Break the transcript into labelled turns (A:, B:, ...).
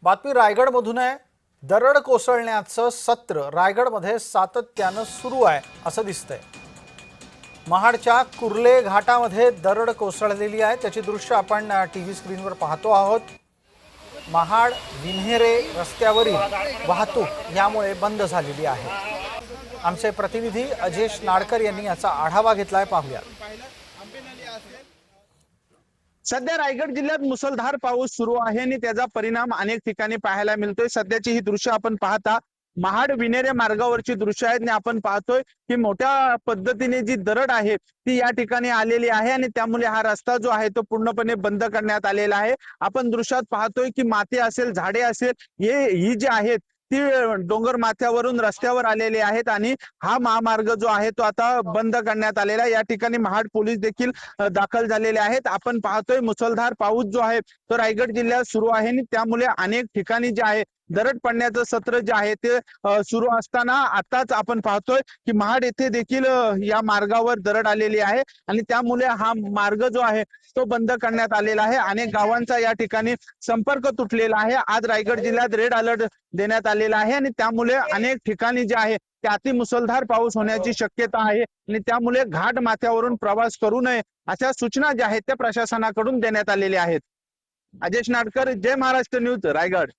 A: बातमी रायगडमधून आहे। दरड कोसळण्याचं सत्र रायगडमध्ये सातत्यानं सुरू आहे असं दिसतंय। महाडच्या कुर्ले घाटामध्ये दरड कोसळलेली आहे, त्याची दृश्य आपण टीव्ही स्क्रीनवर पाहतो आहोत। महाड विन्हेरे रस्त्यावरील वाहतूक यामुळे बंद झालेली आहे। आमचे प्रतिनिधी अजेश नाडकर यांनी याचा आढावा घेतलाय, पाहूया।
B: सध्या रायगड जिल्ह्यात मुसळधार पाऊस सुरू आहे आणि त्याचा परिणाम अनेक ठिकाणी पाहायला मिळतोय। सध्याची ही दृश्य आपण पाहता महाड विन्हेरे मार्गावरची दृश्य आहेत आणि आपण पाहतोय की मोठ्या पद्धतीने जी दरड आहे ती या ठिकाणी आलेली आहे आणि त्यामुळे हा रस्ता जो आहे तो पूर्णपणे बंद करण्यात आलेला आहे। आपण दृश्यात पाहतोय की माती असेल, झाडे असेल, ही जी आहेत ती डोंगर माथ्यावरून रस्त्यावर आलेले आहेत आणि हा महामार्ग जो आहे तो आता बंद करण्यात आलेला आहे। या ठिकाणी महाड पोलीस देखील दाखल झालेले आहेत। आपण पाहतोय मुसळधार पाऊस जो आहे तो रायगड जिल्ह्यात सुरू आहे आणि त्यामुळे अनेक ठिकाणी जे आहे दरड पडण्याचं सत्र जे आहे ते सुरू असताना आताच आपण पाहतोय की महाड येथे देखील या मार्गावर दरड आलेली आहे आणि त्यामुळे हा मार्ग जो आहे तो बंद करण्यात आलेला आहे। अनेक गावांचा या ठिकाणी संपर्क तुटलेला आहे। आज रायगड जिल्ह्यात रेड अलर्ट देण्यात आलेला आहे आणि त्यामुळे अनेक ठिकाणी जे आहे ते अतिमुसळधार पाऊस होण्याची शक्यता आहे आणि त्यामुळे घाट माथ्यावरून प्रवास करू नये अशा सूचना ज्या आहेत त्या प्रशासनाकडून देण्यात आलेल्या आहेत। अजेश नाडकर, जय महाराष्ट्र न्यूज, रायगड।